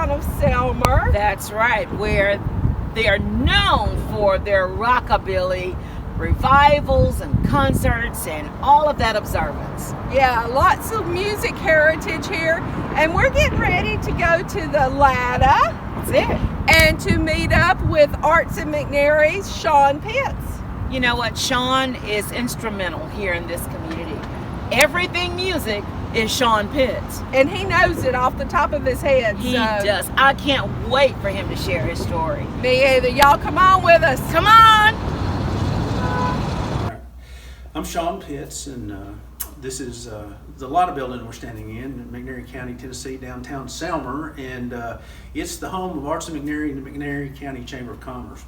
town of Selmer. That's right, where they are known for their rockabilly revivals and concerts and all of that observance. Yeah, lots of music heritage here. And we're getting ready to go to the Ladder. That's it. And to meet up with Arts and McNairy's Shawn Pitts. You know what? Shawn is instrumental here in this community. Everything music is Shawn Pitts. And he knows it off the top of his head. He does. I can't wait for him to share his story. Me either. Y'all come on with us. Come on! I'm Shawn Pitts, and this is the Lotta building we're standing in McNairy County, Tennessee, downtown Selmer, and it's the home of Arts and McNairy and the McNairy County Chamber of Commerce.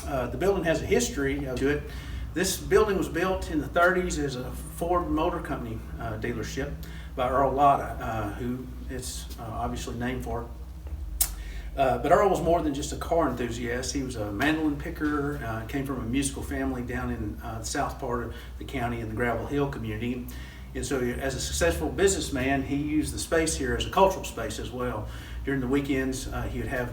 The building has a history to it. This building was built in the 30s as a Ford Motor Company dealership by Earl Lotta, who it's obviously named for. But Earl was more than just a car enthusiast. He was a mandolin picker, came from a musical family down in the south part of the county in the Gravel Hill community. And so as a successful businessman, he used the space here as a cultural space as well. During the weekends, he would have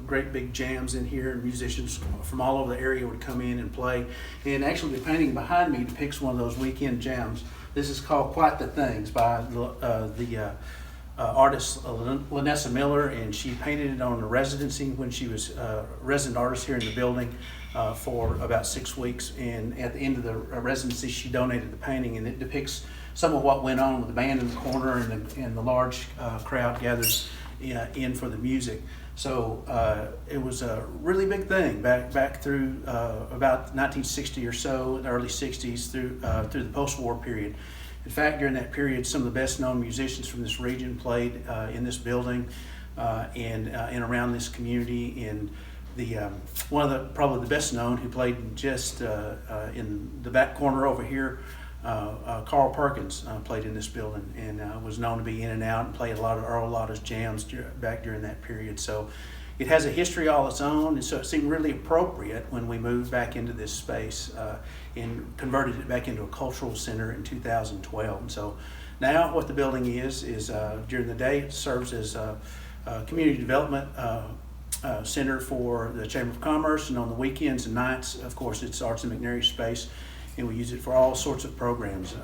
great big jams in here, and musicians from all over the area would come in and play. And actually the painting behind me depicts one of those weekend jams. This is called Quite the Things by the artist Lanessa Miller, and she painted it on a residency when she was a resident artist here in the building for about 6 weeks. And at the end of the residency, she donated the painting, and it depicts some of what went on with the band in the corner and the large crowd gathers in for the music. So it was a really big thing back through about 1960 or so, the early 60s through the post-war period. In fact, during that period, some of the best-known musicians from this region played in this building and around this community. And one of probably the best-known who played just in the back corner over here, Carl Perkins played in this building and was known to be in and out and played a lot of Earl Lotta's jams back during that period. So it has a history all its own, and so it seemed really appropriate when we moved back into this space and converted it back into a cultural center in 2012. And so now what the building is during the day it serves as a community development center for the Chamber of Commerce, and on the weekends and nights, of course, it's Arts and McNairy space, and we use it for all sorts of programs.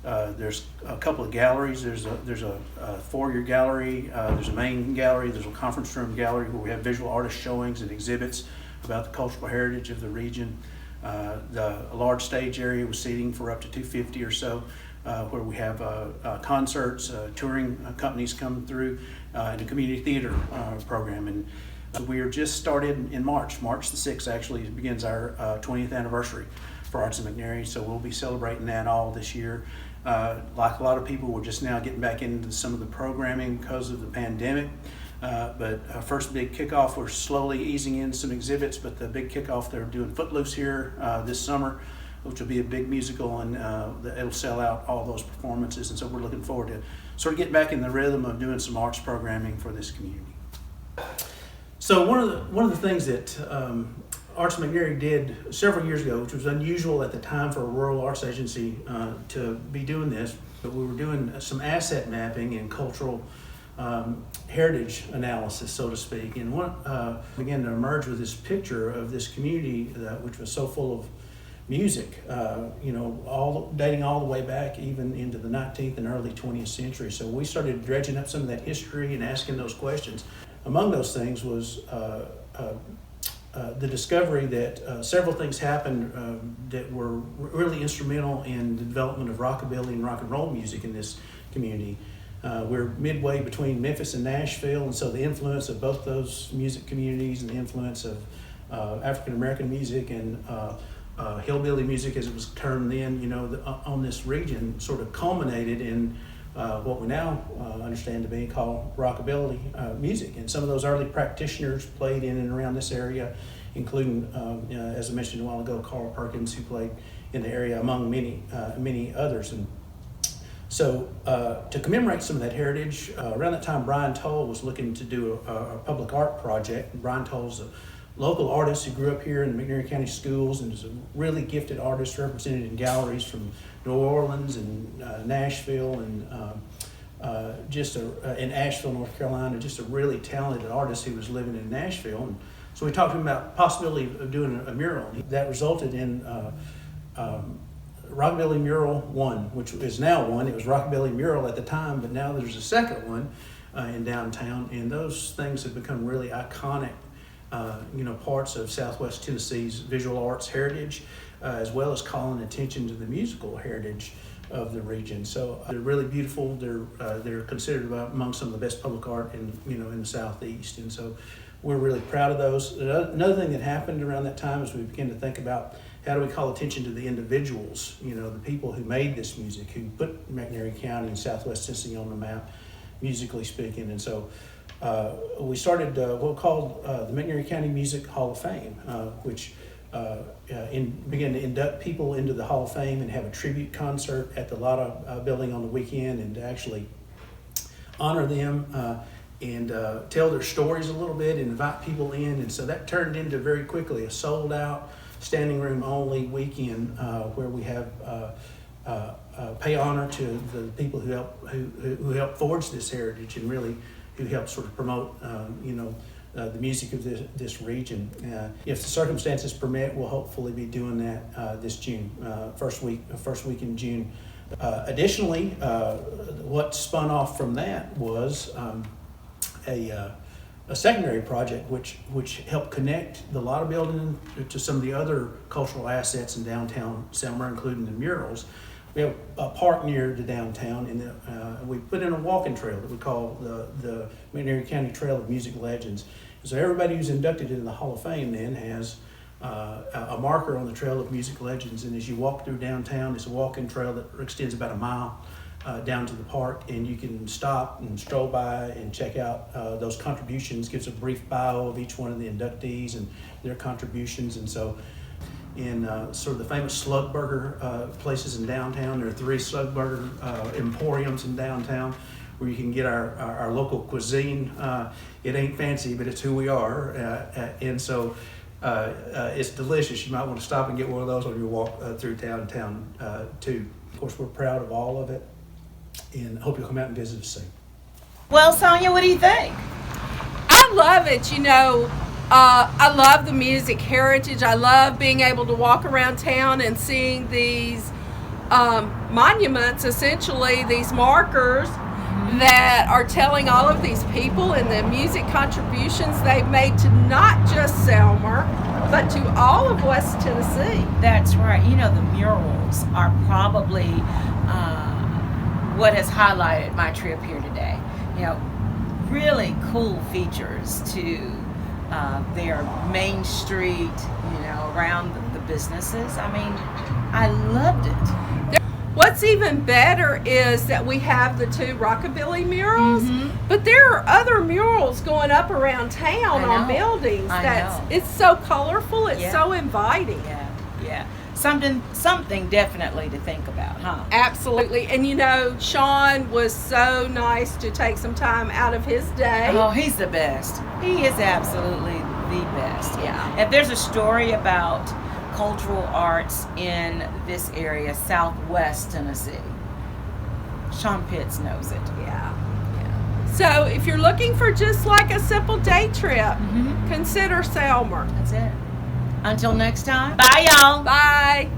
There's a couple of galleries. There's a foyer gallery. There's a main gallery. There's a conference room gallery where we have visual artist showings and exhibits about the cultural heritage of the region. A large stage area with seating for up to 250 or so, where we have concerts, touring companies come through, and a community theater program. And we are just started in March. March the 6th actually begins our 20th anniversary for Arts and McNairy, so we'll be celebrating that all this year. Like a lot of people, we're just now getting back into some of the programming because of the pandemic. But first big kickoff, we're slowly easing in some exhibits, but the big kickoff, they're doing Footloose here this summer, which will be a big musical, and it'll sell out all those performances. And so we're looking forward to sort of getting back in the rhythm of doing some arts programming for this community. So one of the things that Arts and McNairy did several years ago, which was unusual at the time for a rural arts agency to be doing this, but we were doing some asset mapping and cultural heritage analysis, so to speak. And one began to emerge with this picture of this community which was so full of music, dating all the way back even into the 19th and early 20th century. So we started dredging up some of that history and asking those questions. Among those things was the discovery that several things happened that were really instrumental in the development of rockabilly and rock and roll music in this community. We're midway between Memphis and Nashville, and so the influence of both those music communities and the influence of African American music and hillbilly music, as it was termed then, on this region, sort of culminated in what we now understand to be called rockabilly music. And some of those early practitioners played in and around this area, including, as I mentioned a while ago, Carl Perkins, who played in the area among many others. And so to commemorate some of that heritage, around that time Brian Toll was looking to do a public art project. Brian Toll's a local artist who grew up here in the McNairy County schools and is a really gifted artist represented in galleries from New Orleans and Nashville and in Asheville, North Carolina, just a really talented artist who was living in Nashville. And so we talked to him about possibility of doing a mural. That resulted in Rockabilly Mural 1, which is now 1. It was Rockabilly Mural at the time, but now there's a second one in downtown. And those things have become really iconic, parts of Southwest Tennessee's visual arts heritage, as well as calling attention to the musical heritage of the region. So they're really beautiful. They're considered among some of the best public art in the Southeast, and so we're really proud of those. Another thing that happened around that time is we began to think about how do we call attention to the individuals, the people who made this music, who put McNairy County and Southwest Tennessee on the map, musically speaking. And so we started what we called the McNairy County Music Hall of Fame, which began to induct people into the Hall of Fame and have a tribute concert at the Lotta building on the weekend, and to actually honor them and tell their stories a little bit and invite people in. And so that turned into very quickly a sold out, standing room only weekend where we have pay honor to the people who helped forge this heritage and really who helped sort of promote the music of this region. If the circumstances permit, we'll hopefully be doing that this June, first week in June. Additionally, what spun off from that was a secondary project which helped connect the Lotta building to some of the other cultural assets in downtown Selmer, including the murals. We have a park near the downtown, and we put in a walking trail that we call the McNairy County Trail of Music Legends. So everybody who's inducted into the Hall of Fame then has a marker on the Trail of Music Legends, and as you walk through downtown, it's a walking trail that extends about a mile down to the park, and you can stop and stroll by and check out those contributions. Gives a brief bio of each one of the inductees and their contributions. And so in sort of the famous slug burger places in downtown, there are 3 slug burger emporiums in downtown where you can get our local cuisine. It ain't fancy, but it's who we are, and so it's delicious. You might want to stop and get one of those on your walk through downtown too. Of course, we're proud of all of it, and hope you'll come out and visit us soon. Well, Sonia, what do you think? I love it. I love the music heritage. I love being able to walk around town and seeing these monuments, essentially these markers that are telling all of these people and the music contributions they've made to not just Selmer, but to all of West Tennessee. That's right. The murals are probably what has highlighted my trip here today. Really cool features to their main street, around the businesses. I mean, I loved it. What's even better is that we have the 2 Rockabilly murals, but there are other murals going up around town on buildings. It's so colorful, it's so inviting. Yeah. Something definitely to think about, huh? Absolutely. And Shawn was so nice to take some time out of his day. Oh, he's the best. He is absolutely the best. Yeah. If there's a story about cultural arts in this area, Southwest Tennessee, Shawn Pitts knows it. Yeah. So if you're looking for just like a simple day trip, consider Selmer. That's it. Until next time. Bye, y'all. Bye.